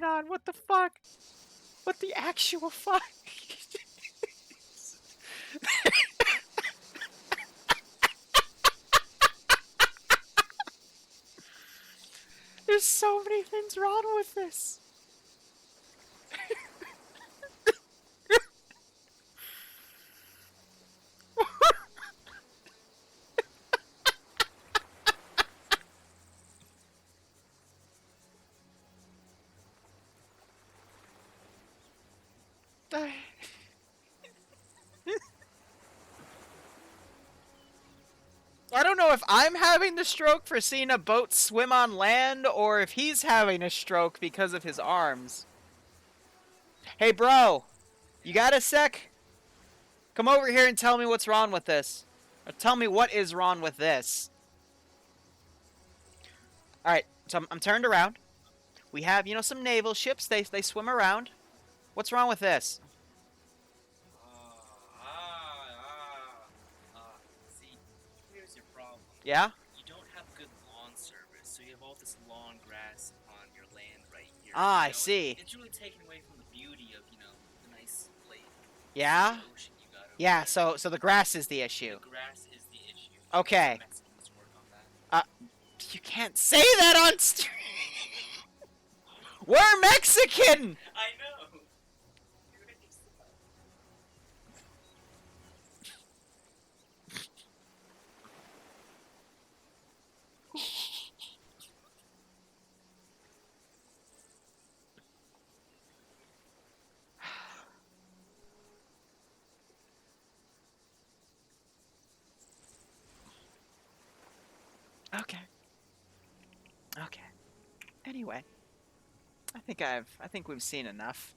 on? What the fuck? What the actual fuck? There's so many things wrong with this. I don't know if I'm having the stroke for seeing a boat swim on land or if he's having a stroke because of his arms. Hey, bro, you got a sec? Come over here and tell me what's wrong with this. Or tell me what is wrong with this. Alright, so I'm turned around. We have, some naval ships. They swim around. What's wrong with this? See, here's your problem. Yeah? You don't have good lawn service, so you have all this long grass on your land right here. Ah, I see. It's really taken away from the beauty of, the nice lake. Yeah? The ocean you got over Yeah, there. so the grass is the issue. The grass is the issue. Okay. Mexicans work on that. You can't say that on stream. We're Mexican! I know! Okay. Anyway. I think we've seen enough.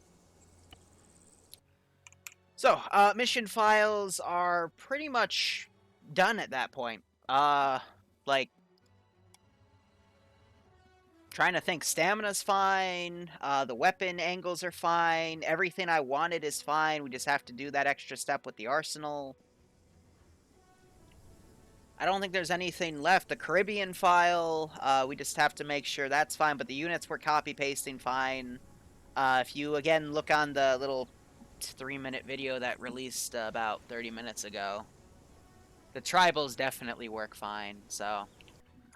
So, mission files are pretty much done at that point. Like, trying to think, stamina's fine, the weapon angles are fine, everything I wanted is fine, we just have to do that extra step with the arsenal. I don't think there's anything left. The Caribbean file, we just have to make sure that's fine, but the units we're copy-pasting fine. If you, again, look on the little 3-minute video that released about 30 minutes ago, the tribals definitely work fine, so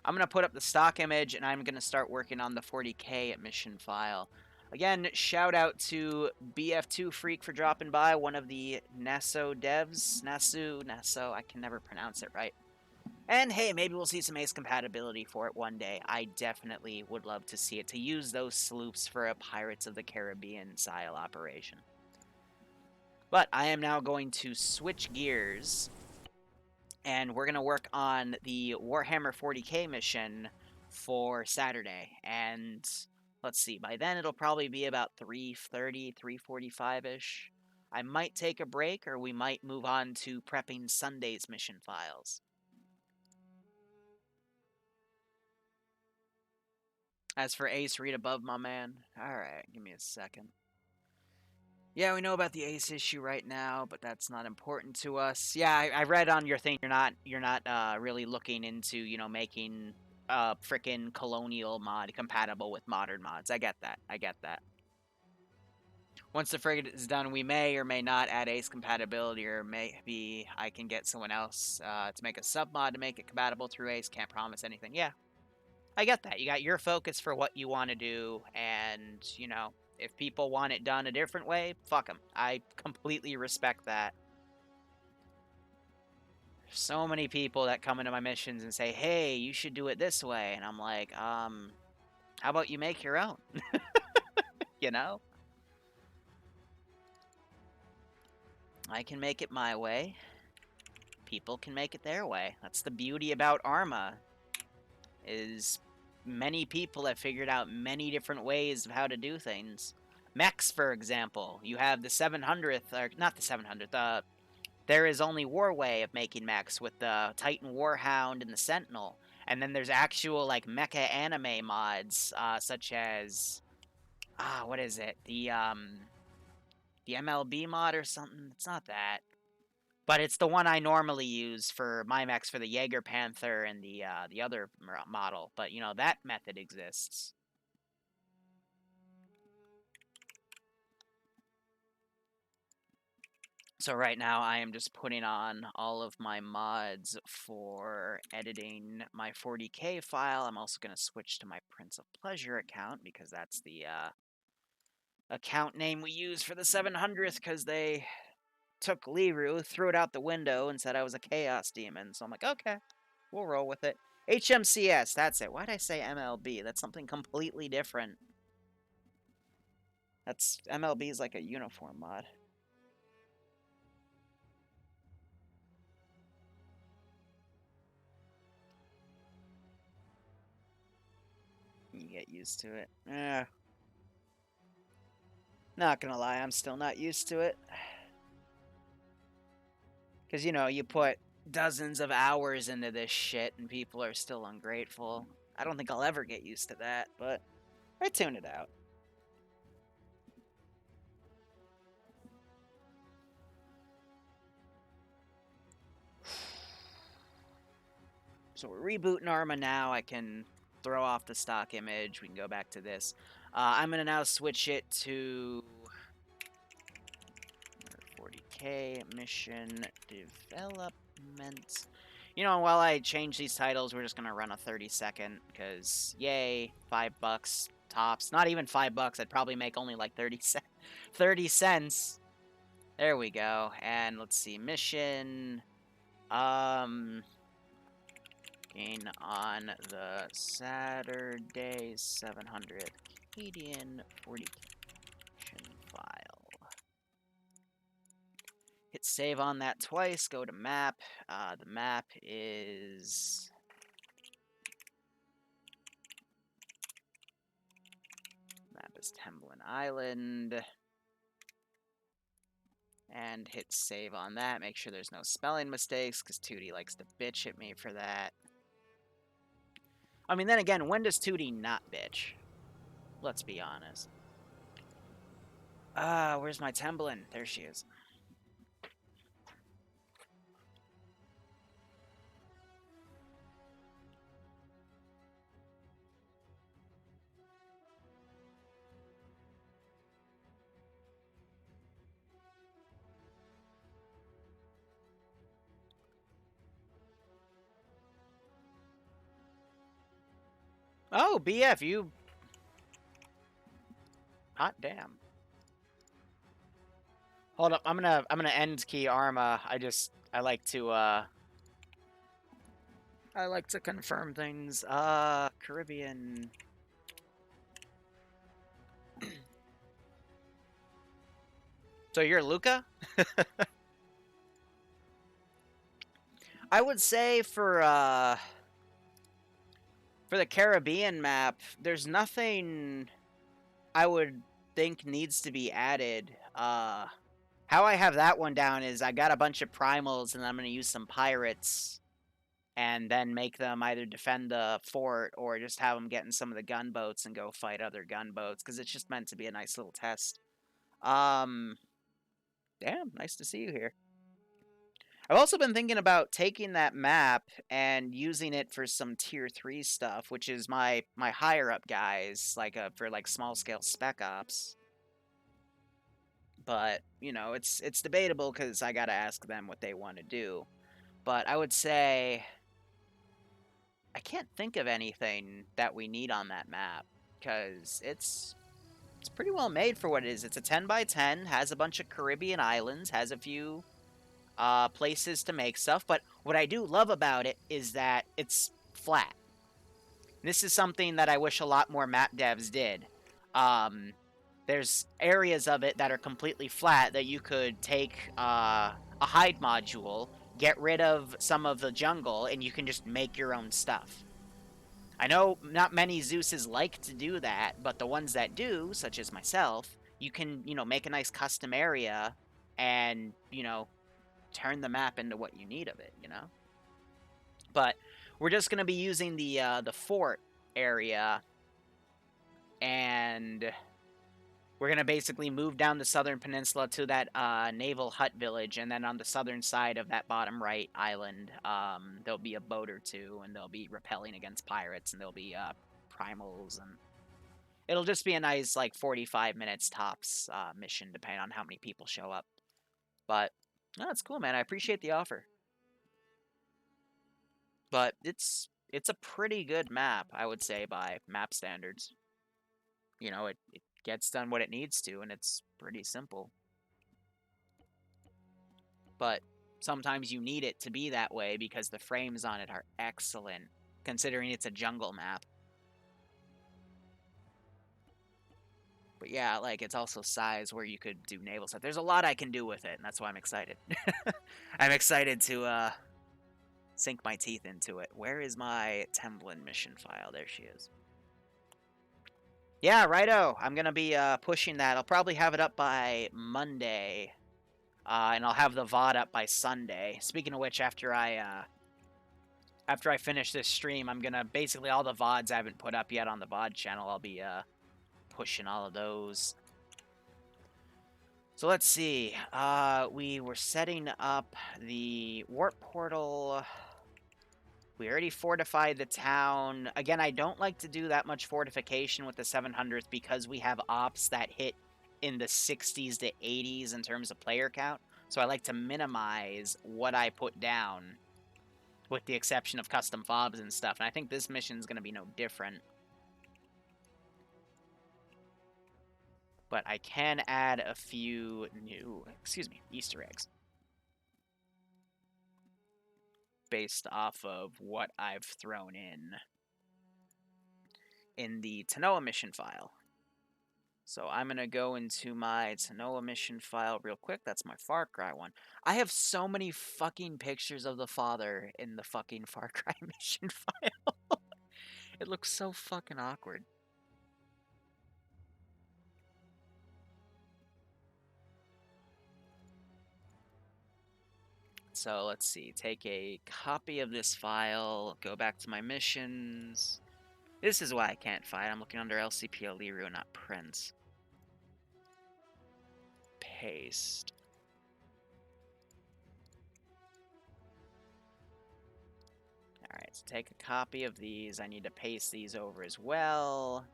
I'm going to put up the stock image, and I'm going to start working on the 40k mission file. Again, shout out to BF2 Freak for dropping by, one of the Naso devs. Naso, I can never pronounce it right. And hey, maybe we'll see some Ace compatibility for it one day. I definitely would love to see it, to use those sloops for a Pirates of the Caribbean style operation. But I am now going to switch gears, and we're going to work on the Warhammer 40k mission for Saturday. And let's see, by then it'll probably be about 3:30, 3:45-ish. I might take a break, or we might move on to prepping Sunday's mission files. As for Ace, read above, my man. Alright, give me a second. Yeah, we know about the Ace issue right now, but that's not important to us. Yeah, I read on your thing you're not really looking into, making a frickin' colonial mod compatible with modern mods. I get that. Once the frigate is done, we may or may not add Ace compatibility, or maybe I can get someone else to make a sub mod to make it compatible through Ace. Can't promise anything. Yeah, I get that. You got your focus for what you want to do, and, if people want it done a different way, fuck them. I completely respect that. There's so many people that come into my missions and say, hey, you should do it this way. And I'm like, how about you make your own? I can make it my way. People can make it their way. That's the beauty about Arma, is many people have figured out many different ways of how to do things. Mechs, for example. You have the 700th, or not the 700th, there is only war way of making mechs with the Titan Warhound and the Sentinel. And then there's actual, mecha anime mods, such as, what is it? The MLB mod or something? It's not that. But it's the one I normally use for my mechs for the Jaeger Panther and the other model. But, that method exists. So right now I am just putting on all of my mods for editing my 40K file. I'm also going to switch to my Prince of Pleasure account because that's the account name we use for the 700th because they took Liru, threw it out the window, and said I was a Chaos Demon. So I'm like, okay, we'll roll with it. HMCS, that's it. Why'd I say MLB? That's something completely different. That's MLB is like a uniform mod. You get used to it. Not gonna lie, I'm still not used to it. Because, you put dozens of hours into this shit and people are still ungrateful. I don't think I'll ever get used to that, but I tune it out. So we're rebooting Arma now. I can throw off the stock image. We can go back to this. I'm going to now switch it to 40K mission development. While I change these titles, we're just going to run a 30-second because, yay, $5 tops. Not even $5. I'd probably make only like 30 cents. There we go. And let's see, mission. Gain on the Saturday 700 Canadian 40 file. Hit save on that twice. Go to map. The map is Temblin Island. And hit save on that. Make sure there's no spelling mistakes, because 2D likes to bitch at me for that. I mean, then again, when does 2D not bitch? Let's be honest. Where's my Temblin? There she is. Oh, BF, you... Hot damn. Hold up, I'm gonna end key Arma. I like to confirm things. Caribbean. So you're Luca? I would say for the Caribbean map, there's nothing I would think needs to be added. How I have that one down is I got a bunch of primals and I'm going to use some pirates and then make them either defend the fort or just have them get in some of the gunboats and go fight other gunboats because it's just meant to be a nice little test. Damn, nice to see you here. I've also been thinking about taking that map and using it for some tier 3 stuff, which is my higher up guys, like for like small scale spec ops. But, it's debatable because I got to ask them what they want to do. But I would say I can't think of anything that we need on that map because it's pretty well made for what it is. It's a 10 by 10, has a bunch of Caribbean islands, has a few places to make stuff. But what I do love about it is that it's flat. This is something that I wish a lot more map devs did. There's areas of it that are completely flat that you could take a hide module, get rid of some of the jungle, and you can just make your own stuff. I know not many Zeuses like to do that, but the ones that do, such as myself, you can, make a nice custom area and, turn the map into what you need of it, But we're just going to be using the fort area, and we're going to basically move down the southern peninsula to that naval hut village, and then on the southern side of that bottom right island, there'll be a boat or two, and they'll be repelling against pirates, and there'll be primals, and it'll just be a nice, like, 45 minutes tops mission, depending on how many people show up. But No, that's cool, man. I appreciate the offer. But it's a pretty good map, I would say, by map standards. You know, it gets done what it needs to, and it's pretty simple. But sometimes you need it to be that way because the frames on it are excellent, considering it's a jungle map. But yeah, like it's also size where you could do naval stuff. There's a lot I can do with it, and that's why I'm excited. I'm excited to sink my teeth into it. Where is my Temblin mission file? There she is. Yeah, righto. I'm gonna be pushing that. I'll probably have it up by Monday, and I'll have the VOD up by Sunday. Speaking of which, after I finish this stream, I'm gonna basically all the VODs I haven't put up yet on the VOD channel. I'll be pushing all of those. So let's see. We were setting up the warp portal. We already fortified the town. Again, I don't like to do that much fortification with the 700th because we have ops that hit in the 60s to 80s in terms of player count. So I like to minimize what I put down, with the exception of custom fobs and stuff. And I think this mission is going to be no different. But I can add a few new, Easter eggs based off of what I've thrown in the Tanoa mission file. So I'm going to go into my Tanoa mission file real quick. That's my Far Cry one. I have so many fucking pictures of the father in the fucking Far Cry mission file. It looks so fucking awkward. So let's see. Take a copy of this file. Go back to my missions. This is why I can't fight. I'm looking under LCP Liru, not Prince. Paste. Alright, so take a copy of these. I need to paste these over as well.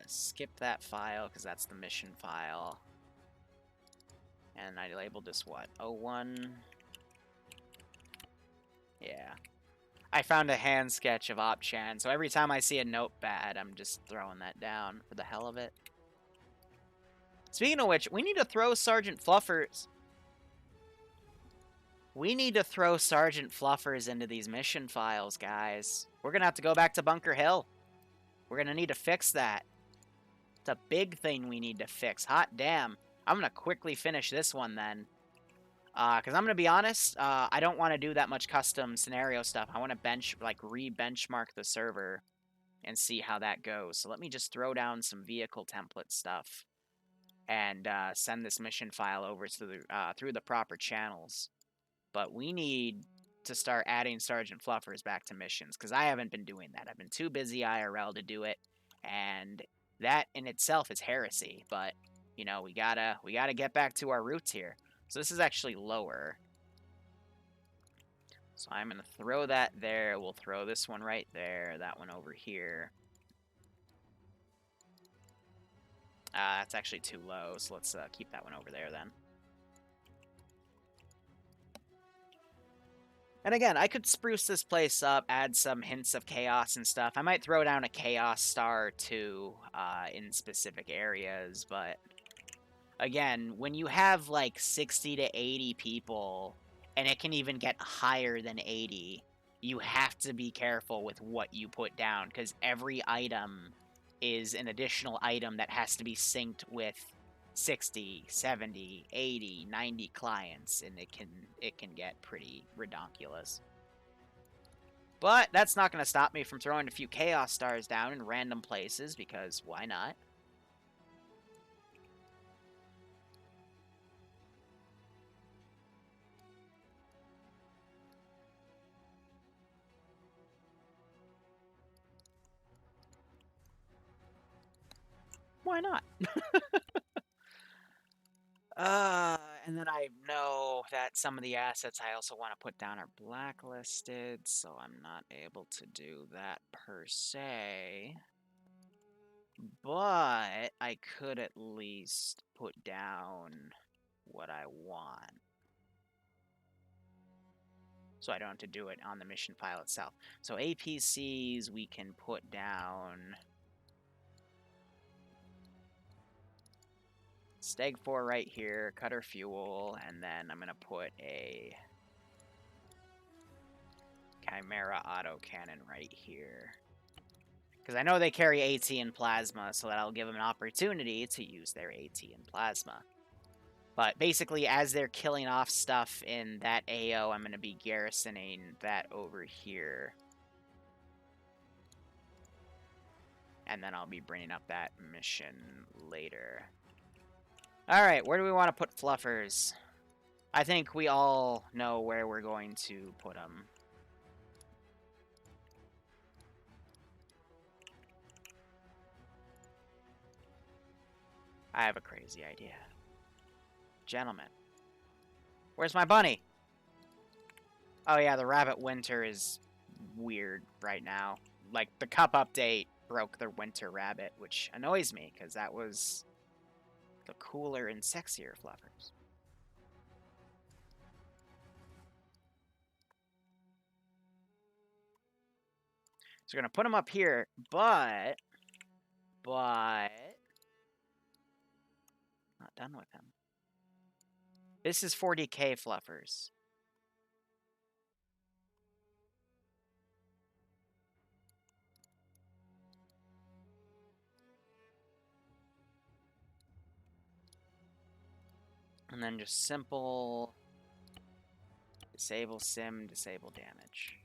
Skip that file, because that's the mission file. And I labeled this, what, 01? Yeah. I found a hand sketch of Opchan, so every time I see a notepad, I'm just throwing that down for the hell of it. Speaking of which, we need to throw Sergeant Fluffers. We need to throw Sergeant Fluffers into these mission files, guys. We're going to have to go back to Bunker Hill. We're going to need to fix that. It's a big thing we need to fix. Hot damn. I'm going to quickly finish this one then. Because I'm going to be honest, I don't want to do that much custom scenario stuff. I want to re-benchmark the server and see how that goes. So let me just throw down some vehicle template stuff and send this mission file over to the, through the proper channels. But we need to start adding Sergeant Fluffers back to missions, because I haven't been doing that. I've been too busy IRL to do it, and that in itself is heresy. But, you know, we gotta get back to our roots here. So this is actually lower. So I'm going to throw that there. We'll throw this one right there, that one over here. That's actually too low, so let's keep that one over there then. And again, I could spruce this place up, add some hints of chaos and stuff. I might throw down a chaos star too in specific areas, but again, when you have like 60 to 80 people, and it can even get higher than 80, you have to be careful with what you put down, because every item is an additional item that has to be synced with 60, 70, 80, 90 clients, and it can get pretty redonkulous. But that's not going to stop me from throwing a few Chaos Stars down in random places, because why not? Why not? And then I know that some of the assets I also want to put down are blacklisted, so I'm not able to do that per se. But I could at least put down what I want. So I don't have to do it on the mission file itself. So APCs we can put down Steg 4 right here, cutter fuel, and then I'm going to put a Chimera autocannon right here. Because I know they carry AT and Plasma, so that'll give them an opportunity to use their AT and Plasma. But basically, as they're killing off stuff in that AO, I'm going to be garrisoning that over here. And then I'll be bringing up that mission later. Alright, where do we want to put fluffers? I think we all know where we're going to put them. I have a crazy idea. Gentlemen. Where's my bunny? Oh yeah, the rabbit winter is weird right now. Like, the cup update broke the winter rabbit, which annoys me, because that was the cooler and sexier fluffers. So we're going to put them up here, but... Not done with them. This is 40k fluffers. And then just simple disable sim, disable damage.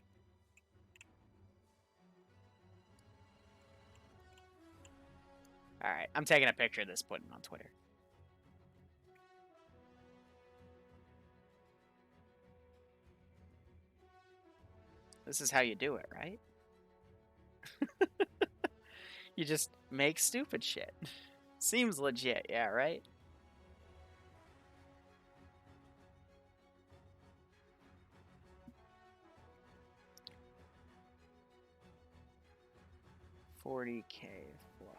Alright, I'm taking a picture of this, putting it on Twitter. This is how you do it, right? You just make stupid shit. Seems legit, yeah, right? $40k fluff.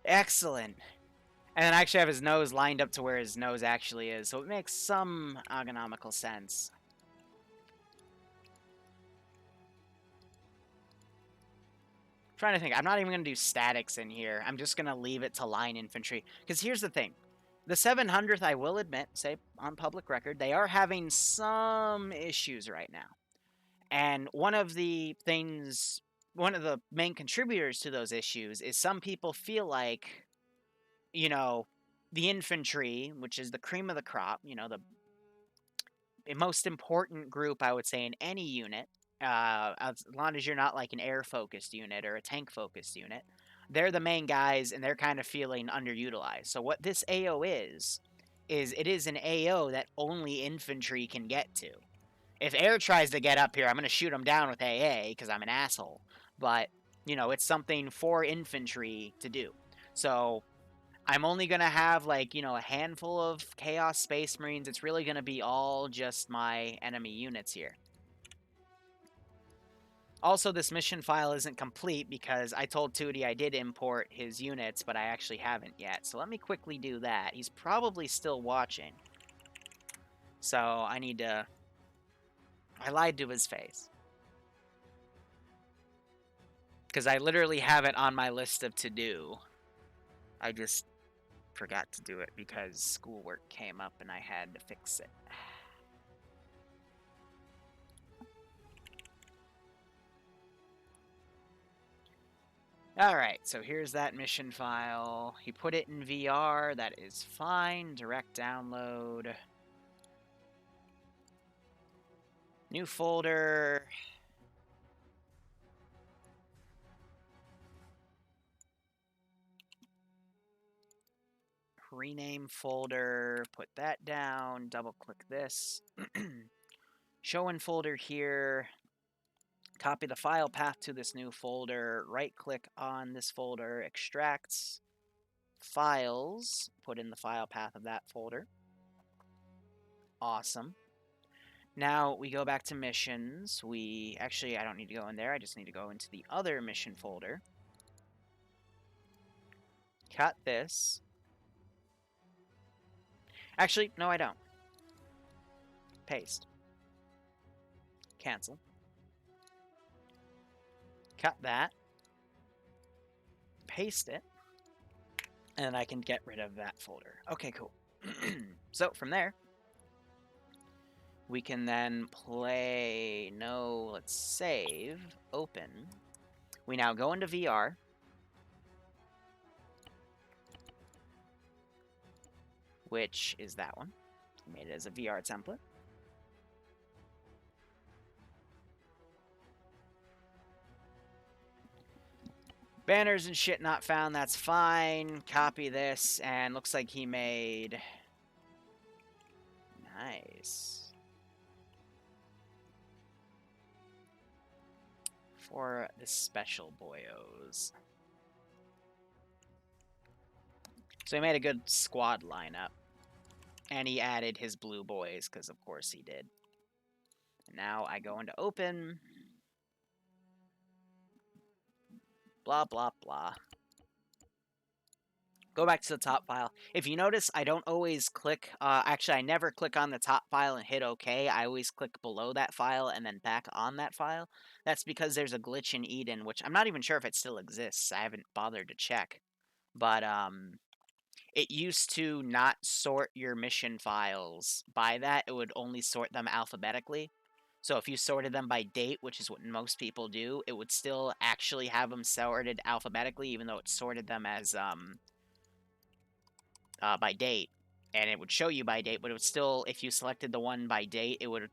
Excellent. And then I actually have his nose lined up to where his nose actually is, so it makes some ergonomical sense. I'm trying to think. I'm not even going to do statics in here. I'm just going to leave it to line infantry. Because here's the thing. The 700th, I will admit, say on public record, they are having some issues right now. And one of the main contributors to those issues is some people feel like, you know, the infantry, which is the cream of the crop, you know, the most important group, I would say, in any unit, as long as you're not like an air-focused unit or a tank-focused unit, they're the main guys, and they're kind of feeling underutilized. So what this AO is it is an AO that only infantry can get to. If air tries to get up here, I'm going to shoot him down with AA because I'm an asshole. But, you know, it's something for infantry to do. So I'm only going to have, like, you know, a handful of Chaos Space Marines. It's really going to be all just my enemy units here. Also, this mission file isn't complete because I told Tootie I did import his units, but I actually haven't yet. So let me quickly do that. He's probably still watching. So I need to... I lied to his face. Because I literally have it on my list of to-do. I just forgot to do it because schoolwork came up and I had to fix it. Alright, so here's that mission file. He put it in VR. That is fine. Direct download. New folder. Rename folder. Put that down. Double click this. Show in folder here. Copy the file path to this new folder. Right click on this folder. Extracts. Files. Put in the file path of that folder. Awesome. Now we go back to missions. I don't need to go in there. I just need to go into the other mission folder. cut this. Actually, no, I don't. Paste. Cancel. Cut that. Paste it. And I can get rid of that folder. Okay, cool. So from there, we can then play, no, let's save, open. We now go into VR. Which is that one. I made it as a VR template. Banners and shit not found, that's fine. Copy this, and looks like he made... Nice. For the special boyos. So he made a good squad lineup. And he added his blue boys, because of course he did. And now I go into open. Blah, blah, blah. Go back to the top file. If you notice, I don't always click... actually, I never click on the top file and hit OK. I always click below that file and then back on that file. That's because there's a glitch in Eden, which I'm not even sure if it still exists. I haven't bothered to check. But, it used to not sort your mission files by that. It would only sort them alphabetically. So if you sorted them by date, which is what most people do, it would still actually have them sorted alphabetically, even though it sorted them as, by date, and it would show you by date, but it would still, if you selected the one by date, it would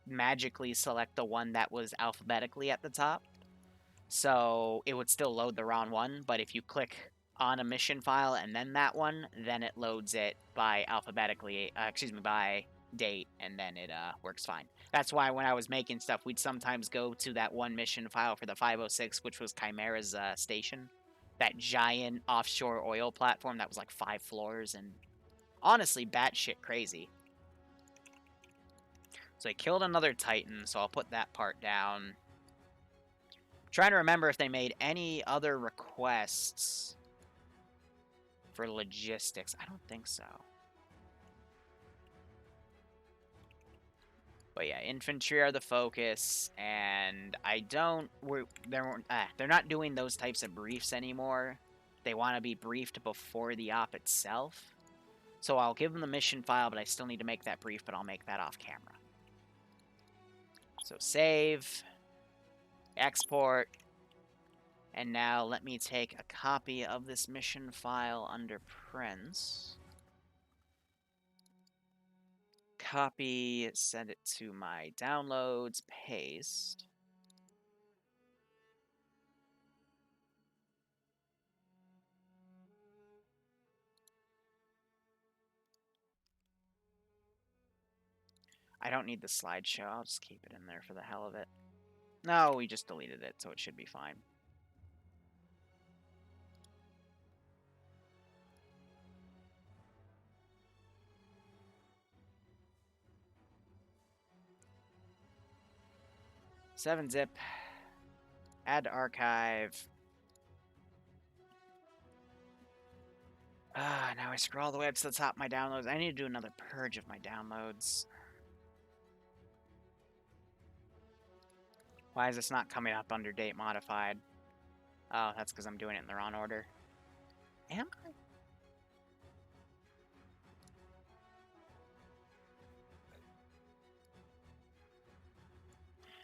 magically select the one that was alphabetically at the top. So it would still load the wrong one, but if you click on a mission file and then that one, then it loads it by alphabetically, by date, and then it works fine. That's why when I was making stuff, we'd sometimes go to that one mission file for the 506, which was Chimera's station. That giant offshore oil platform that was like 5 floors and honestly batshit crazy. So they killed another Titan, so I'll put that part down. I'm trying to remember if they made any other requests for logistics. I don't think so. But yeah, infantry are the focus, and they're not doing those types of briefs anymore. They want to be briefed before the op itself. So I'll give them the mission file, but I still need to make that brief, but I'll make that off camera. So save, export, and now let me take a copy of this mission file under prints. Copy, send it to my downloads, paste. I don't need the slideshow, I'll just keep it in there for the hell of it. No, we just deleted it, so it should be fine. .7-zip, add to archive. Now I scroll all the way up to the top of my downloads. I need to do another purge of my downloads. Why is this not coming up under date modified? Oh, that's because I'm doing it in the wrong order. Am I?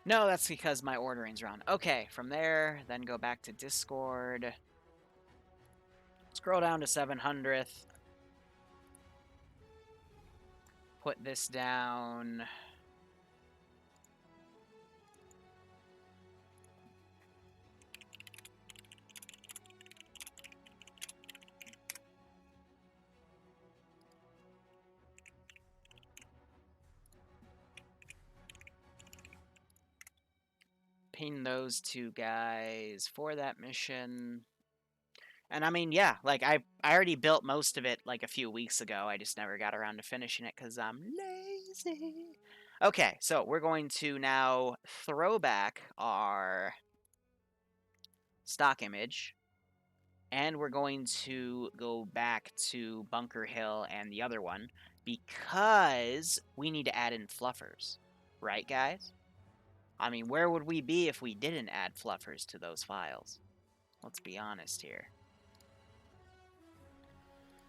No, that's because my ordering's wrong. Okay, from there, then go back to Discord. Scroll down to 700th. Put this down. Ping those two guys for that mission. And I mean, yeah, like I already built most of it like a few weeks ago. I just never got around to finishing it because I'm lazy. Okay, so we're going to now throw back our stock image. And we're going to go back to Bunker Hill and the other one because we need to add in fluffers. Right, guys? I mean, where would we be if we didn't add fluffers to those files? Let's be honest here.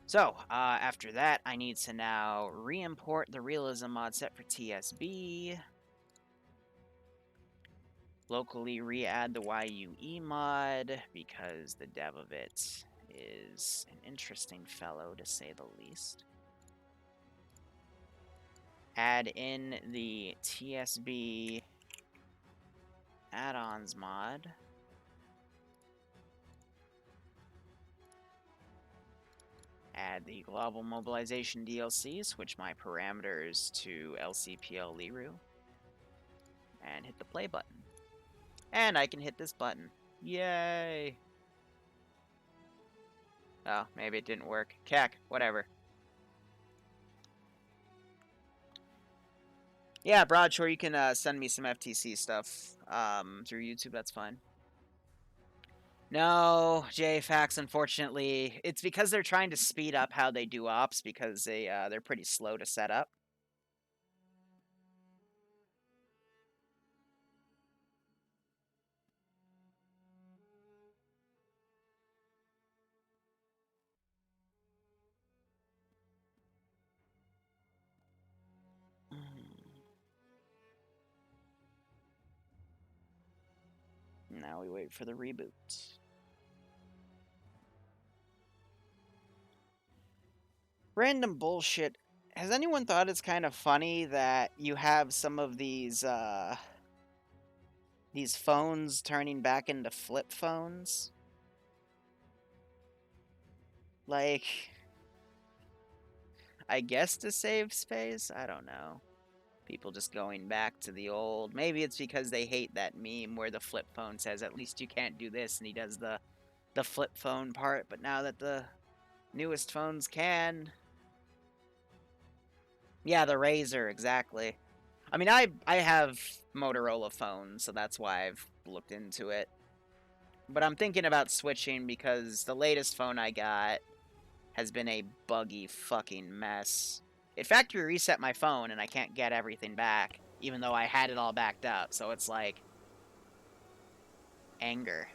So, after that, I need to now re-import the realism mod set for TSB. Locally re-add the YUE mod because the dev of it is an interesting fellow, to say the least. Add in the TSB add-ons mod. Add the global mobilization DLC, switch my parameters to LCPL Liru, and hit the play button. And I can hit this button. Yay! Oh, maybe it didn't work. Cack, whatever. Yeah, Broadshore, you can send me some FTC stuff through YouTube. That's fine. No, JFAX, unfortunately. It's because they're trying to speed up how they do ops because they're pretty slow to set up. Now we wait for the reboot. Random bullshit. Has anyone thought it's kind of funny that you have some of these phones turning back into flip phones? Like, I guess to save space? I don't know. People just going back to the old. Maybe it's because they hate that meme where the flip phone says, at least you can't do this, and he does the flip phone part, but now that the newest phones can. Yeah, the Razr, exactly. I mean, I have Motorola phones, so that's why I've looked into it. But I'm thinking about switching because the latest phone I got has been a buggy fucking mess. It factory reset my phone and I can't get everything back, even though I had it all backed up. So it's like anger.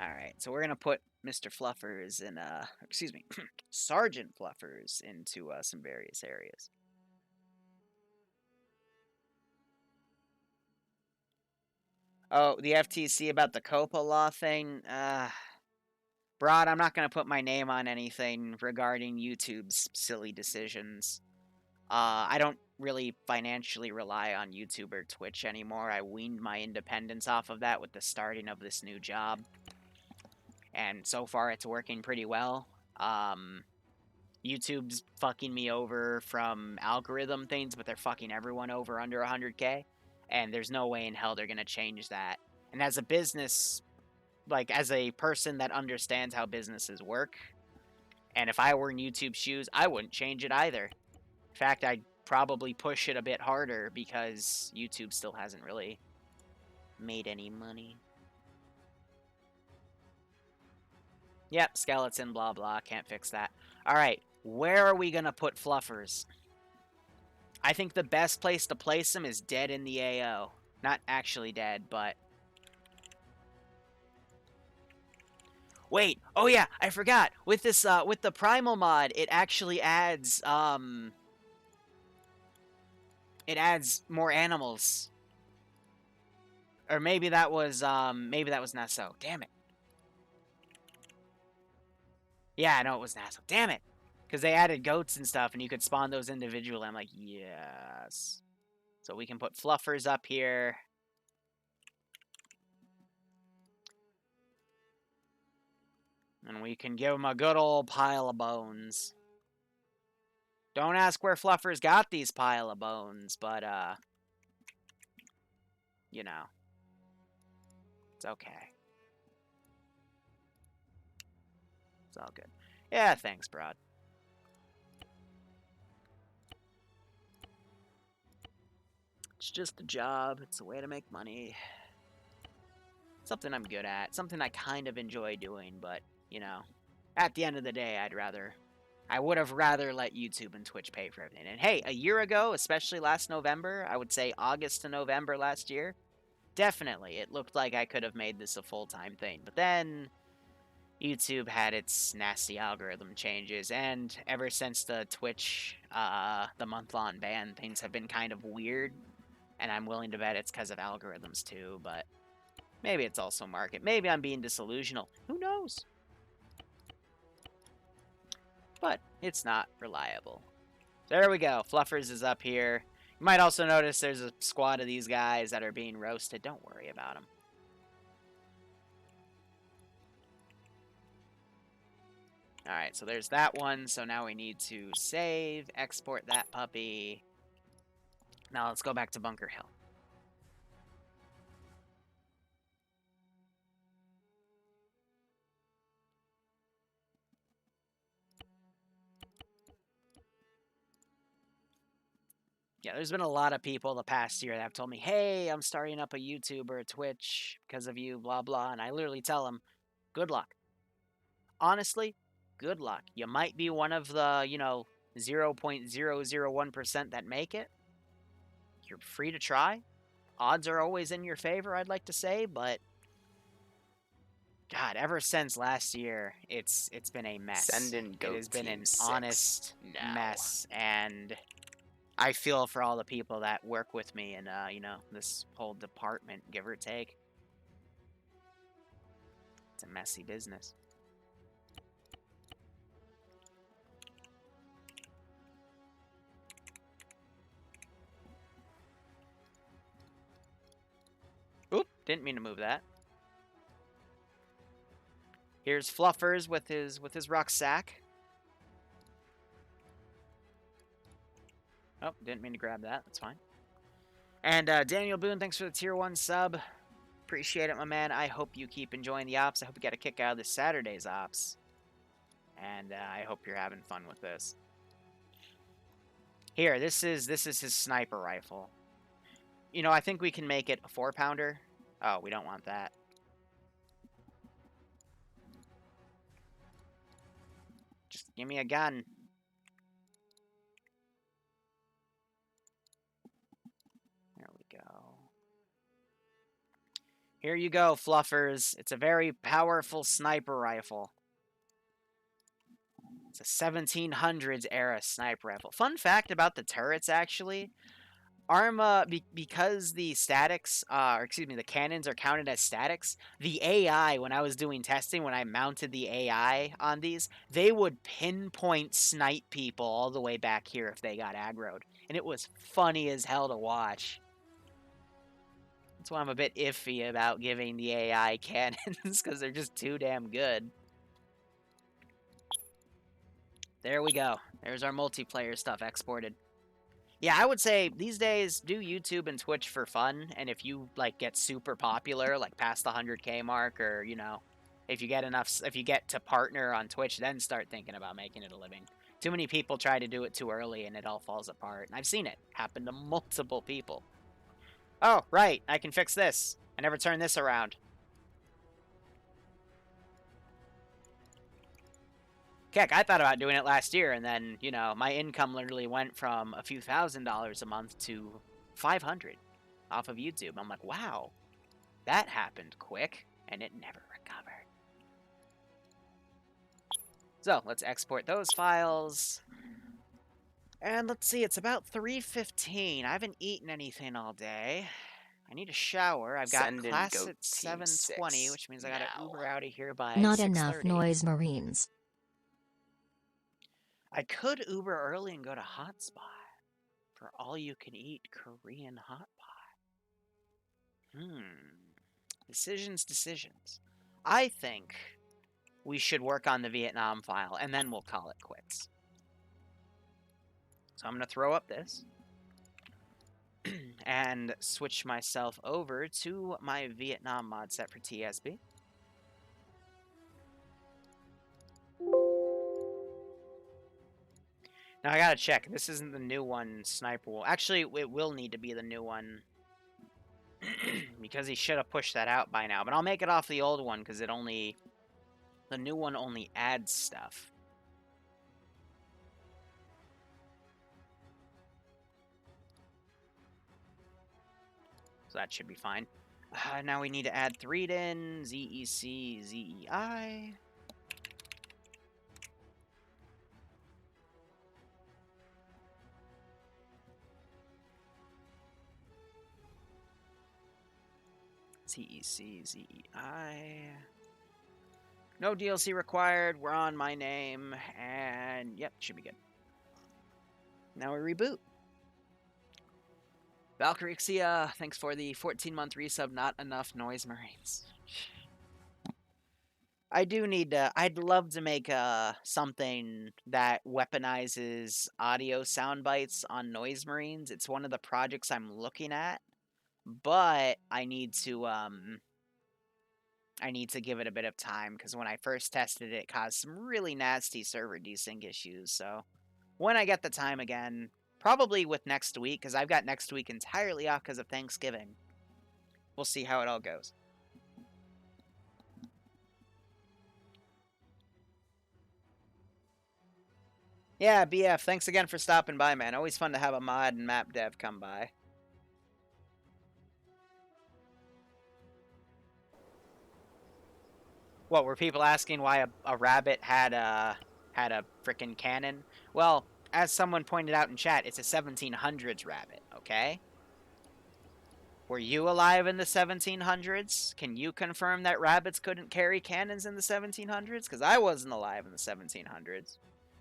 Alright, so we're gonna put Mr. Fluffers in, excuse me, Sergeant Fluffers into some various areas. Oh, the FTC about the COPA law thing? Broad, I'm not going to put my name on anything regarding YouTube's silly decisions. I don't really financially rely on YouTube or Twitch anymore. I weaned my independence off of that with the starting of this new job. And so far, it's working pretty well. YouTube's fucking me over from algorithm things, but they're fucking everyone over under 100K. And there's no way in hell they're going to change that. And as a business, like as a person that understands how businesses work, and if I were in YouTube's shoes, I wouldn't change it either. In fact, I'd probably push it a bit harder because YouTube still hasn't really made any money. Yep, skeleton, blah, blah, can't fix that. Alright, where are we going to put fluffers? I think the best place to place them is dead in the AO. Not actually dead, but... Wait, oh yeah, I forgot. With this, with the Primal mod, it actually adds, it adds more animals. Or maybe that was not so. Damn it. Yeah, I know it was not so. Damn it. Because they added goats and stuff, and you could spawn those individually. I'm like, yes. So we can put fluffers up here. And we can give them a good old pile of bones. Don't ask where fluffers got these pile of bones, but, you know. It's okay. It's all good. Yeah, thanks, Broad. It's just a job. It's a way to make money. Something I'm good at. Something I kind of enjoy doing, but, you know, at the end of the day, I would have rather let YouTube and Twitch pay for everything. And hey, a year ago, especially last November, I would say August to November last year, definitely, it looked like I could have made this a full-time thing. But then YouTube had its nasty algorithm changes, and ever since the Twitch, the month-long ban, things have been kind of weird. And I'm willing to bet it's because of algorithms too, but maybe it's also market. Maybe I'm being disillusional. Who knows? But it's not reliable. There we go. Fluffers is up here. You might also notice there's a squad of these guys that are being roasted. Don't worry about them. Alright, so there's that one. So now we need to save, export that puppy. Now let's go back to Bunker Hill. Yeah, there's been a lot of people the past year that have told me, hey, I'm starting up a YouTube or a Twitch because of you, blah, blah. And I literally tell them, good luck. Honestly, good luck. You might be one of the, 0.001% that make it. You're free to try. Odds are always in your favor, I'd like to say, but God, ever since last year, it's been a mess. Send in It Goat has been Team an 6 honest now. mess, and I feel for all the people that work with me in, this whole department, give or take. It's a messy business. Oop, didn't mean to move that. Here's Fluffers with his rucksack. Oh, didn't mean to grab that. That's fine. And Daniel Boone, thanks for the tier 1 sub. Appreciate it, my man. I hope you keep enjoying the ops. I hope you get a kick out of this Saturday's ops. And I hope you're having fun with this. Here, this is his sniper rifle. You know, I think we can make it a 4-pounder. Oh, we don't want that. Just give me a gun. There we go. Here you go, Fluffers. It's a very powerful sniper rifle. It's a 1700s era sniper rifle. Fun fact about the turrets, actually. Arma, because the statics, the cannons are counted as statics, the AI, when I was doing testing, when I mounted the AI on these, they would pinpoint snipe people all the way back here if they got aggroed. And it was funny as hell to watch. That's why I'm a bit iffy about giving the AI cannons, because they're just too damn good. There we go. There's our multiplayer stuff exported. Yeah, I would say these days do YouTube and Twitch for fun, and if you get super popular, like past the 100K mark, or if you get to partner on Twitch, then start thinking about making it a living. Too many people try to do it too early, and it all falls apart. And I've seen it happen to multiple people. Oh, right, I can fix this. I never turned this around. Heck, I thought about doing it last year, and then, my income literally went from a few $1,000s a month to 500 off of YouTube. I'm like, wow, that happened quick, and it never recovered. So, let's export those files. And let's see, it's about 3:15. I haven't eaten anything all day. I need a shower. I've got class at 7:20, which means I gotta Uber out of here by 6:30. Not enough noise, Marines. I could Uber early and go to Hotspot for all-you-can-eat Korean hot pot. Decisions. I think we should work on the Vietnam file, and then we'll call it quits. So I'm going to throw up this and switch myself over to my Vietnam mod set for TSB. Now I gotta check. This isn't the new one, Sniper Wolf. Actually, it will need to be the new one. Because he should have pushed that out by now. But I'll make it off the old one, because it only... The new one only adds stuff. So that should be fine. Now we need to add 3DIN, ZEC, ZEI. ZEC, ZEI. No DLC required. We're on my name. And yep, should be good. Now we reboot. Valkyrixia, thanks for the 14-month resub. Not enough Noise Marines. I do need to... I'd love to make something that weaponizes audio sound bites on Noise Marines. It's one of the projects I'm looking at. But I need to give it a bit of time, because when I first tested it, it caused some really nasty server desync issues. So when I get the time again, probably with next week, because I've got next week entirely off because of Thanksgiving. We'll see how it all goes. Yeah, BF, thanks again for stopping by, man. Always fun to have a mod and map dev come by. What, were people asking why a rabbit had a frickin' cannon? Well, as someone pointed out in chat, it's a 1700s rabbit, okay? Were you alive in the 1700s? Can you confirm that rabbits couldn't carry cannons in the 1700s? Because I wasn't alive in the 1700s.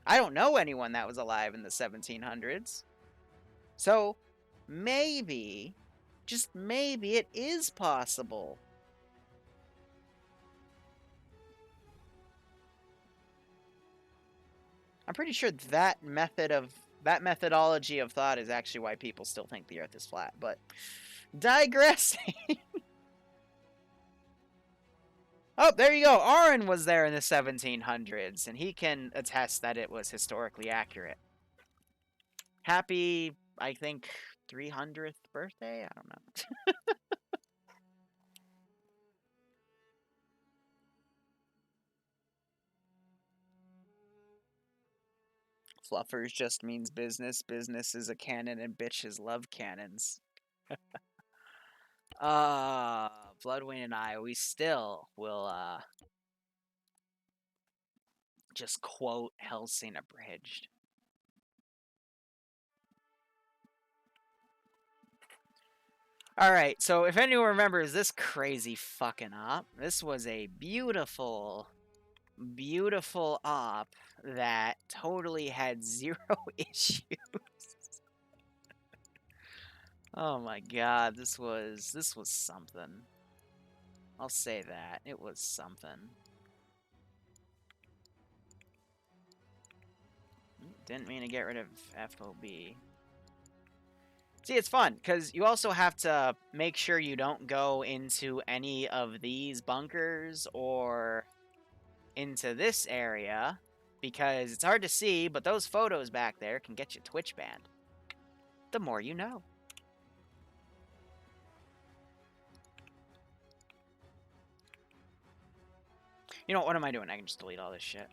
I don't know anyone that was alive in the 1700s. So, maybe, just maybe, it is possible. I'm pretty sure that methodology of thought is actually why people still think the Earth is flat, but digressing. Oh, there you go. Aaron was there in the 1700s, and he can attest that it was historically accurate. Happy, I think, 300th birthday? I don't know. Fluffers just means business. Business is a cannon, and bitches love cannons. Bloodwing and I, we still will, just quote Hellsing Abridged. Alright, so if anyone remembers this crazy fucking op, this was a beautiful, beautiful op that totally had 0 issues. Oh my god, this was something. I'll say that. It was something. Didn't mean to get rid of FOB. See, it's fun, because you also have to make sure you don't go into any of these bunkers or into this area, because it's hard to see, but those photos back there can get you Twitch banned. The more you know. You know what am I doing? I can just delete all this shit.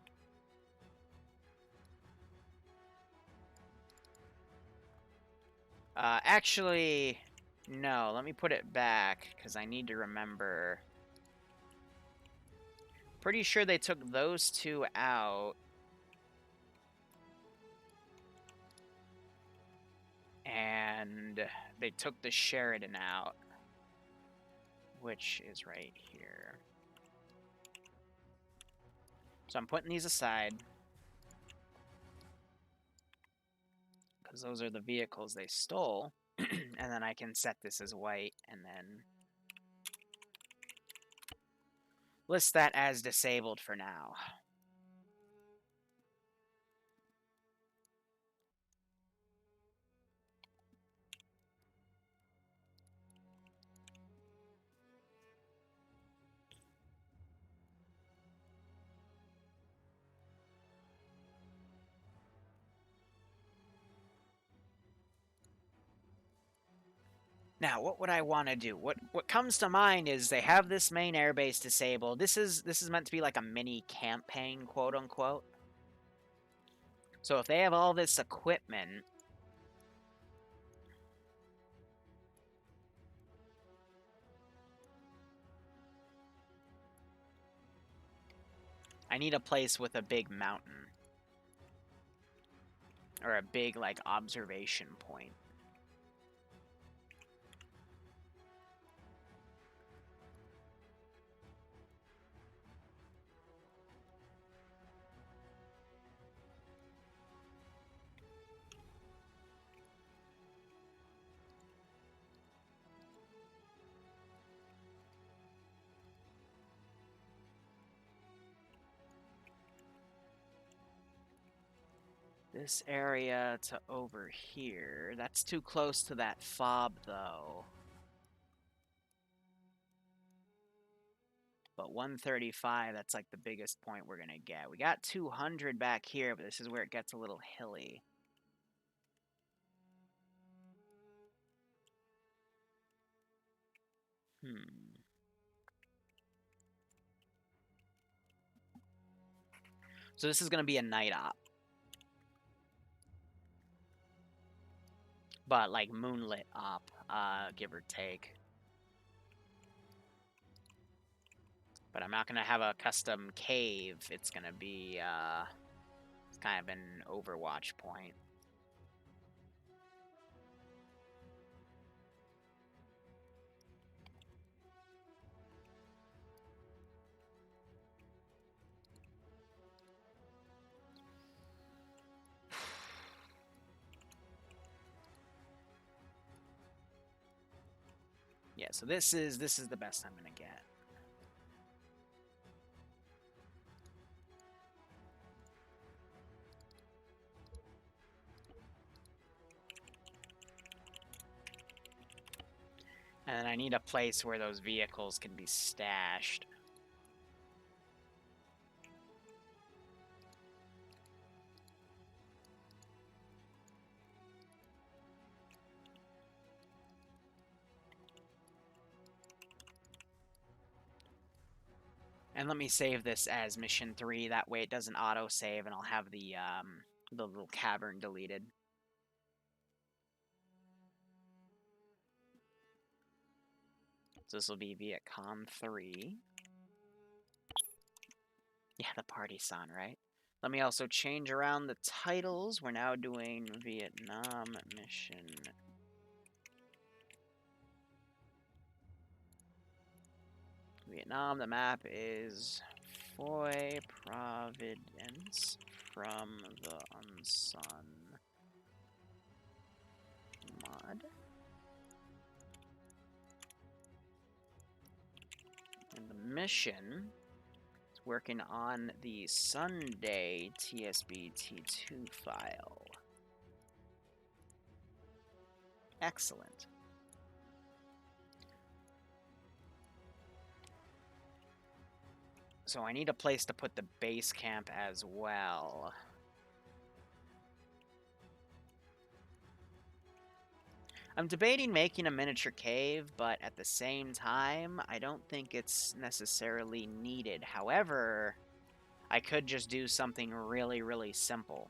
Actually, no. Let me put it back, because I need to remember. Pretty sure they took those two out. And they took the Sheridan out, which is right here. So I'm putting these aside, because those are the vehicles they stole. And then I can set this as white, and then list that as disabled for now. Now, what would I want to do? What comes to mind is they have this main airbase disabled. This is meant to be like a mini campaign, quote unquote. So if they have all this equipment, I need a place with a big mountain. Or a big, like, observation point. This area to over here. That's too close to that fob, though. But 135, that's like the biggest point we're going to get. We got 200 back here, but this is where it gets a little hilly. So this is going to be a night op. But like moonlit op, give or take. But I'm not going to have a custom cave. It's going to be it's kind of an overwatch point. Yeah, so this is the best I'm going to get. And I need a place where those vehicles can be stashed. And let me save this as mission 3. That way it doesn't auto-save, and I'll have the little cavern deleted. So this will be Vietcong 3. Yeah, the party son, right? Let me also change around the titles. We're now doing Vietnam Mission. Vietnam, the map is Foy Providence from the Unsun mod. And the mission is working on the Sunday TSB T2 file. Excellent. So I need a place to put the base camp as well. I'm debating making a miniature cave, but at the same time, I don't think it's necessarily needed. However, I could just do something really, really simple.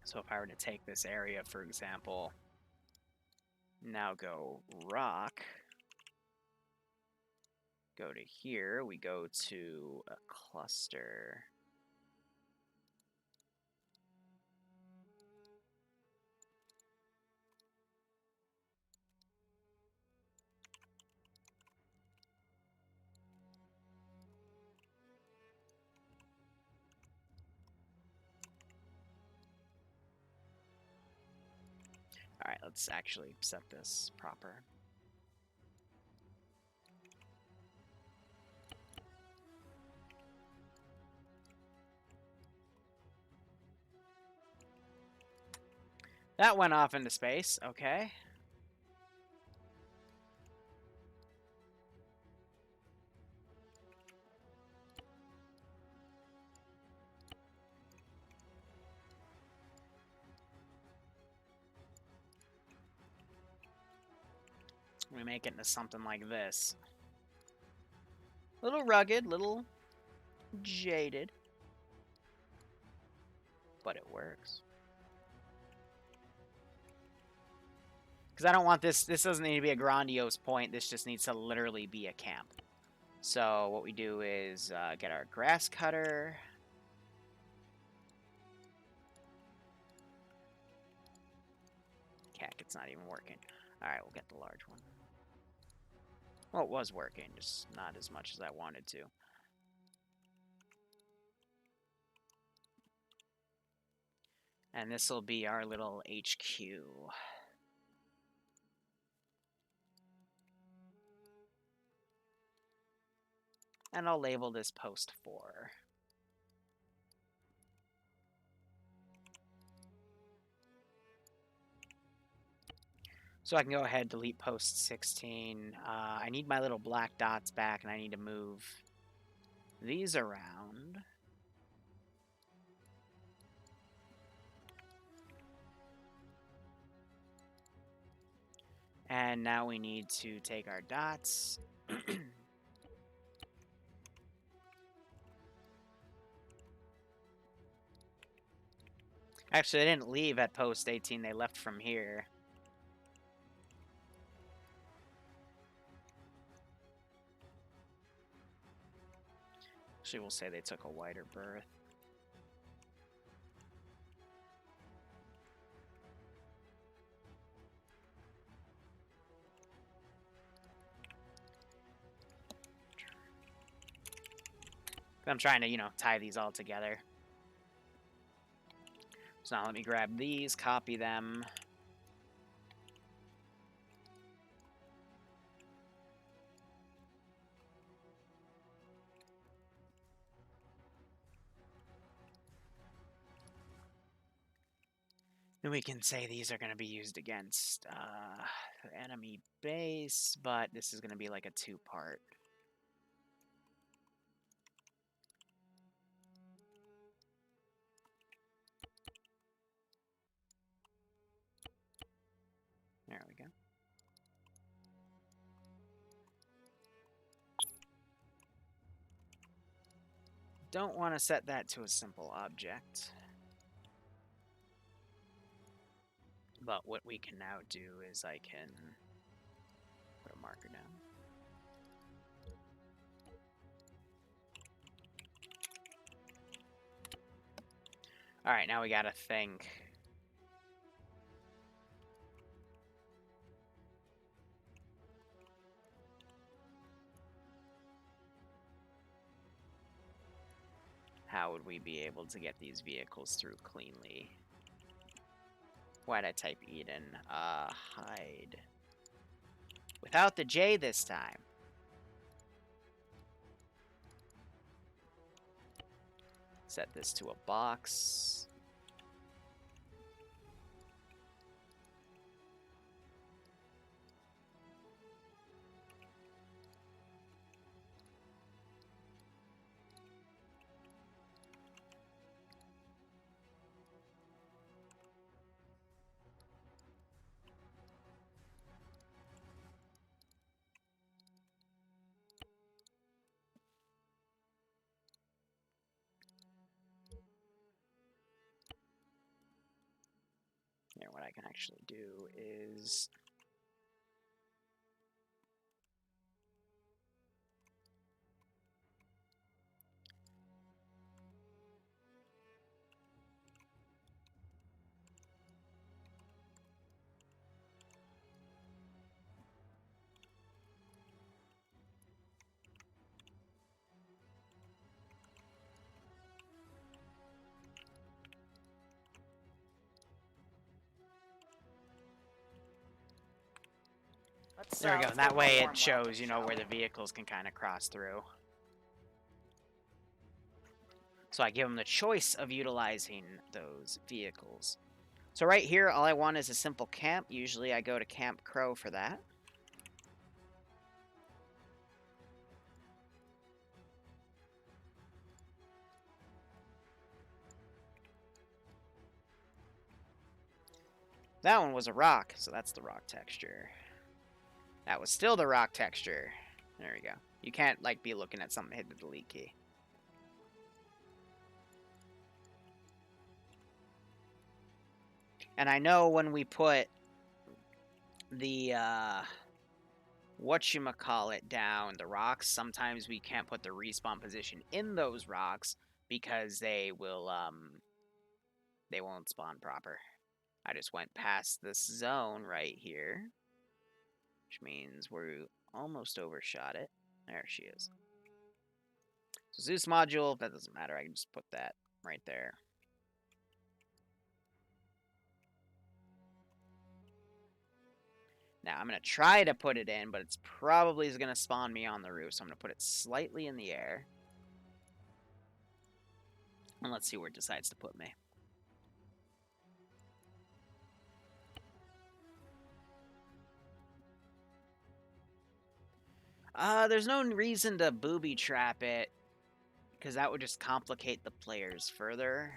So if I were to take this area, for example, now go rock, go to here, we go to a cluster. Alright, let's actually set this proper. That went off into space, okay. We make it into something like this. Little rugged, little jaded. But it works. Because I don't want this... This doesn't need to be a grandiose point. This just needs to literally be a camp. So what we do is get our grass cutter. Heck, it's not even working. Alright, we'll get the large one. Well, it was working, just not as much as I wanted to. And this will be our little HQ. And I'll label this post 4. So I can go ahead, delete post 16. I need my little black dots back, and I need to move these around. And now we need to take our dots. Actually, they didn't leave at post 18. They left from here. Actually, we'll say they took a wider berth. I'm trying to, tie these all together. So now let me grab these, copy them. Then we can say these are going to be used against the enemy base, but this is going to be like a 2-part. There we go. Don't want to set that to a simple object. But what we can now do is I can put a marker down. Alright, now we gotta think. How would we be able to get these vehicles through cleanly? Why'd I type Eden? Hide. Without the J this time. Set this to a box. Here, what I can actually do is... There we go. That way it shows, where the vehicles can kind of cross through. So I give them the choice of utilizing those vehicles. So right here, all I want is a simple camp. Usually I go to Camp Crow for that. That one was a rock, so that's the rock texture. That was still the rock texture. There we go. You can't, like, be looking at something, hit the delete key. And I know when we put the, whatchamacallit down, the rocks, sometimes we can't put the respawn position in those rocks because they won't spawn proper. I just went past this zone right here, which means we're almost overshot it. There she is. So Zeus module, that doesn't matter. I can just put that right there. Now, I'm going to try to put it in, but it's probably going to spawn me on the roof, so I'm going to put it slightly in the air. And let's see where it decides to put me. There's no reason to booby trap it, because that would just complicate the players further.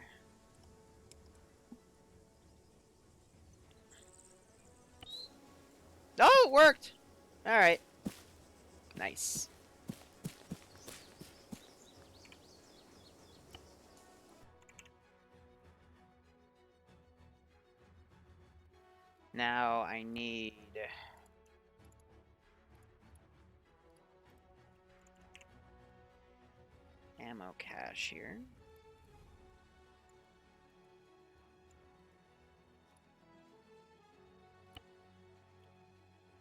Oh, it worked! Alright. Nice. Now I need... ammo cache here.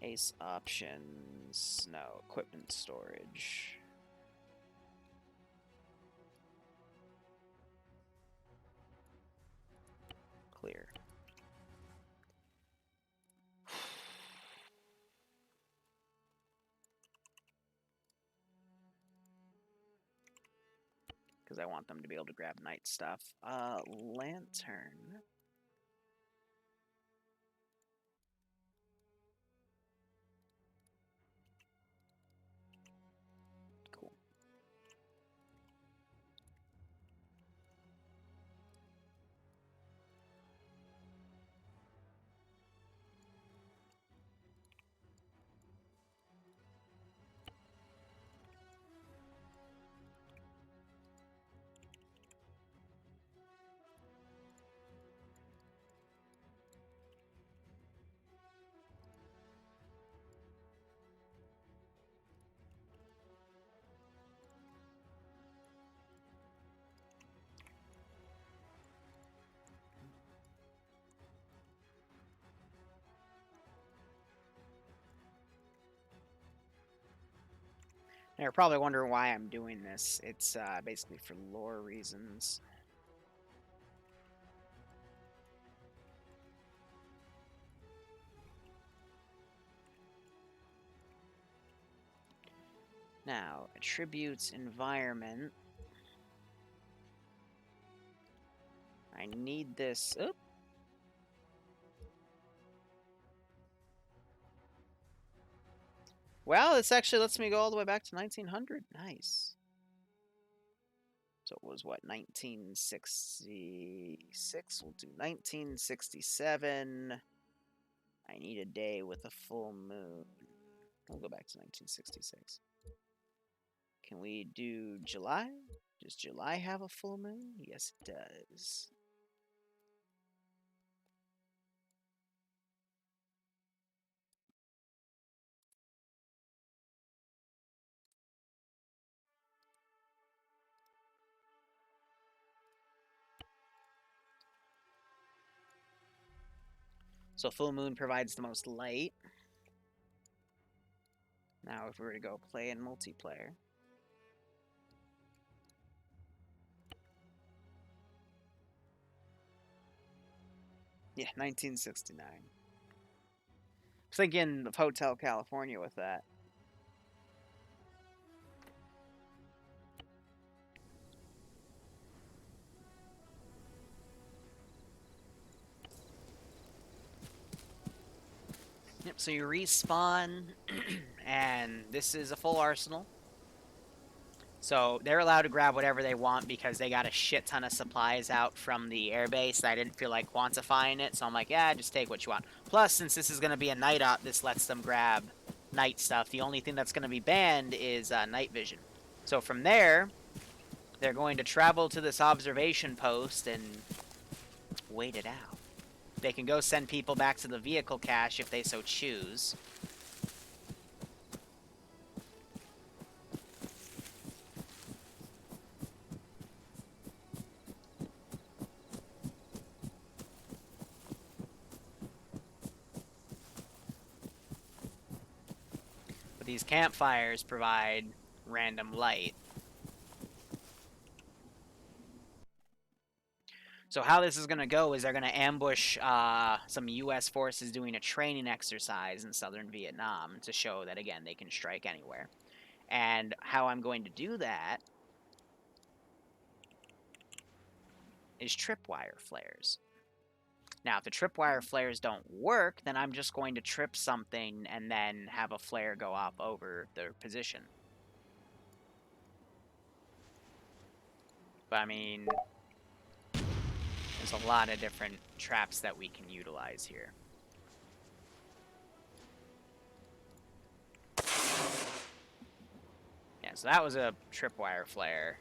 Ace options. No, equipment storage. Clear. Because I want them to be able to grab night stuff. Lantern. Cool. You're probably wondering why I'm doing this. It's basically for lore reasons. Now, attributes, environment. I need this. Oop. Well, this actually lets me go all the way back to 1900. Nice. So it was what, 1966? We'll do 1967. I need a day with a full moon. We'll go back to 1966. Can we do July? Does July have a full moon? Yes, it does. So full moon provides the most light. Now if we were to go play in multiplayer. Yeah, 1969. I was thinking of Hotel California with that. Yep, so you respawn, and this is a full arsenal. So they're allowed to grab whatever they want because they got a shit ton of supplies out from the airbase. I didn't feel like quantifying it, so I'm like, yeah, just take what you want. Plus, since this is going to be a night op, this lets them grab night stuff. The only thing that's going to be banned is night vision. So from there, they're going to travel to this observation post and wait it out. They can go send people back to the vehicle cache if they so choose. But these campfires provide random light. So how this is going to go is they're going to ambush some U.S. forces doing a training exercise in southern Vietnam to show that, again, they can strike anywhere. And how I'm going to do that is tripwire flares. Now, if the tripwire flares don't work, then I'm just going to trip something and then have a flare go off over their position. But, I mean, there's a lot of different traps that we can utilize here. Yeah, so that was a tripwire flare.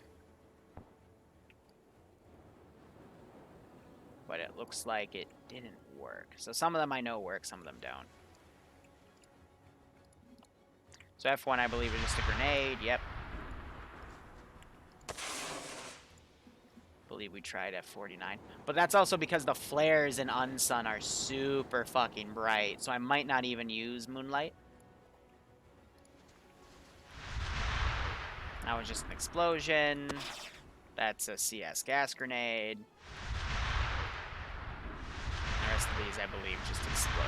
But it looks like it didn't work. So some of them I know work, some of them don't. So F1, I believe, is just a grenade. Yep. Believe we tried F49. But that's also because the flares in Unsun are super fucking bright. So I might not even use Moonlight. That was just an explosion. That's a CS gas grenade. The rest of these, I believe, just explode.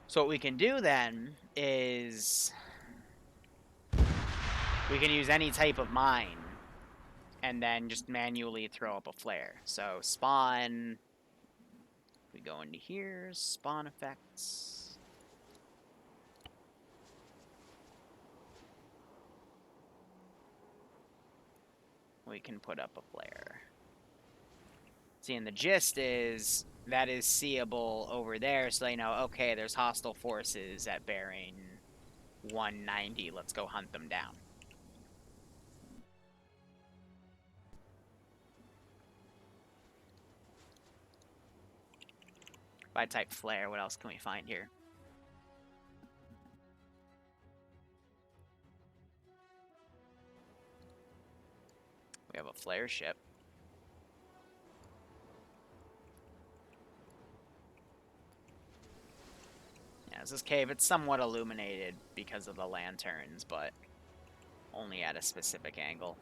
So what we can do then is we can use any type of mine and then just manually throw up a flare. So spawn, we go into here, spawn effects. We can put up a flare. See, and the gist is that is seeable over there, so they know, okay, there's hostile forces at bearing 190. Let's go hunt them down. If I type flare, what else can we find here? We have a flare ship. Yeah, this cave, it's somewhat illuminated because of the lanterns, but only at a specific angle.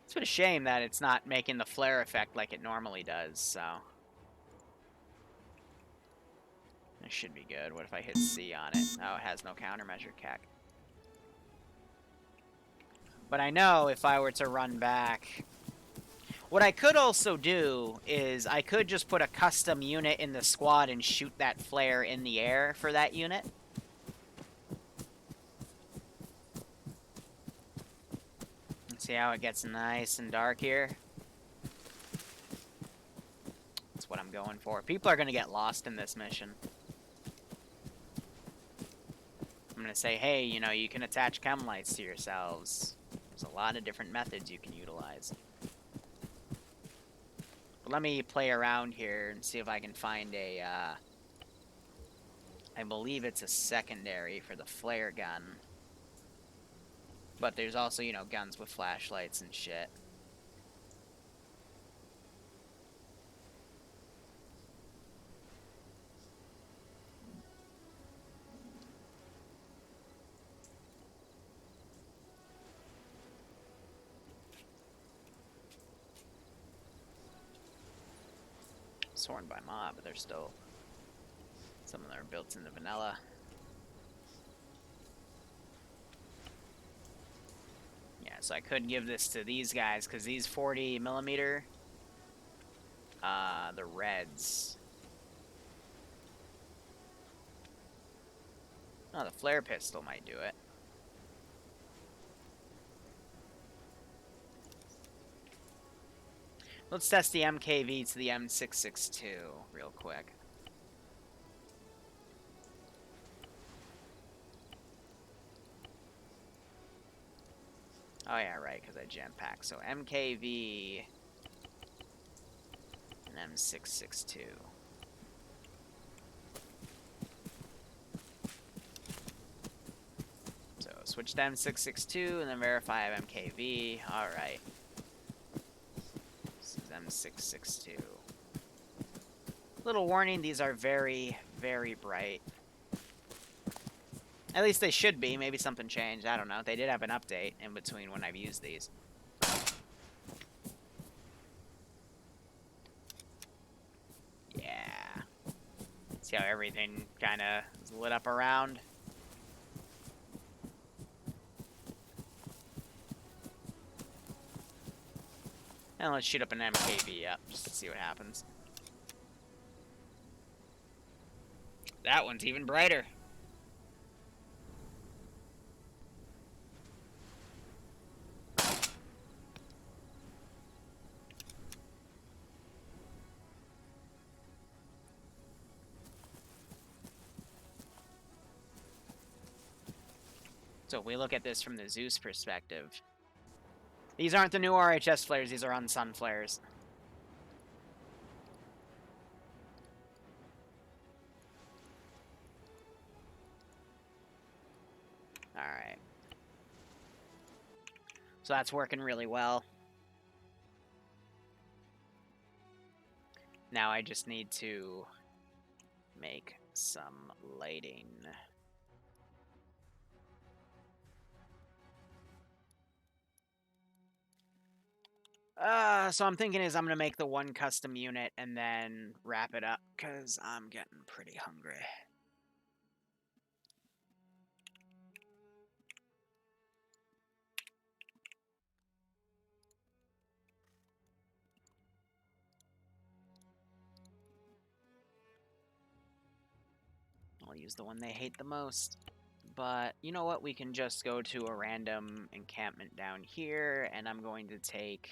It's a shame that it's not making the flare effect like it normally does, so. It should be good. What if I hit C on it? Oh, it has no countermeasure, cack. But I know if I were to run back... What I could also do is I could just put a custom unit in the squad and shoot that flare in the air for that unit. See how it gets nice and dark here? That's what I'm going for. People are going to get lost in this mission. I'm going to say, hey, you know, you can attach chem lights to yourselves. There's a lot of different methods you can utilize. But let me play around here and see if I can find a, I believe it's a secondary for the flare gun. But there's also, you know, guns with flashlights and shit. Sworn by mob, but they're still... Some of them are built into vanilla. Yeah, so I could give this to these guys, because these 40mm, the reds. Oh, the flare pistol might do it. Let's test the MKV to the M662 real quick. Oh yeah, right, because I jam pack. So MKV and M662. So switch to M662 and then verify I have MKV. Alright. This is M662. Little warning, these are very, very bright. At least they should be. Maybe something changed. I don't know. They did have an update in between when I've used these. Yeah. See how everything kind of is lit up around? And let's shoot up an MKV up just to see what happens. That one's even brighter. So if we look at this from the Zeus perspective, these aren't the new RHS flares, these are unsun flares. Alright. So that's working really well. Now I just need to make some lighting. So I'm thinking is I'm gonna make the one custom unit and then wrap it up, because I'm getting pretty hungry. I'll use the one they hate the most. But you know what? We can just go to a random encampment down here, and I'm going to take...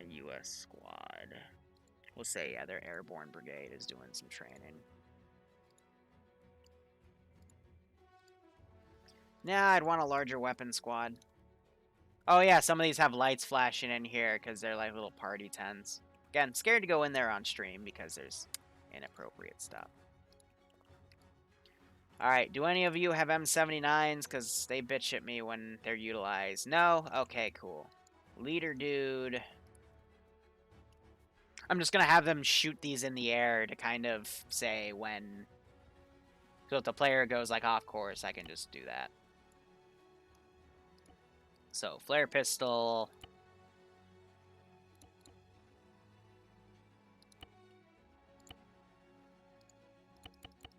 a U.S. squad. We'll say, yeah, their airborne brigade is doing some training. Nah, I'd want a larger weapon squad. Oh yeah, some of these have lights flashing in here because they're like little party tents. Again, scared to go in there on stream because there's inappropriate stuff. Alright, do any of you have M79s? Because they bitch at me when they're utilized. No? Okay, cool. Leader dude. I'm just going to have them shoot these in the air to kind of say when... So if the player goes like off course, I can just do that. So, flare pistol.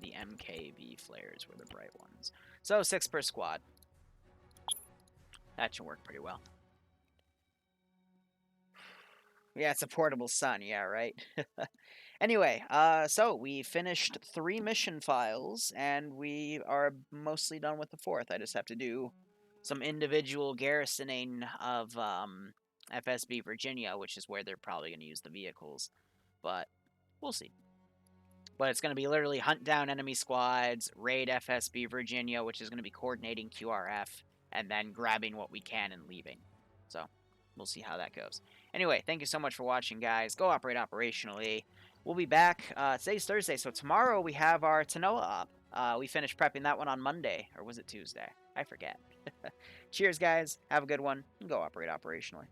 The MKV flares were the bright ones. So, 6 per squad. That should work pretty well. Yeah, it's a portable sun. Yeah, right? Anyway, so we finished 3 mission files, and we are mostly done with the 4th. I just have to do some individual garrisoning of FSB Virginia, which is where they're probably going to use the vehicles. But we'll see. But it's going to be literally hunt down enemy squads, raid FSB Virginia, which is going to be coordinating QRF, and then grabbing what we can and leaving. So we'll see how that goes. Anyway, thank you so much for watching, guys. Go operate operationally. We'll be back. Today's Thursday, so tomorrow we have our Tanoa op. We finished prepping that one on Monday, or was it Tuesday? I forget. Cheers, guys. Have a good one, and go operate operationally.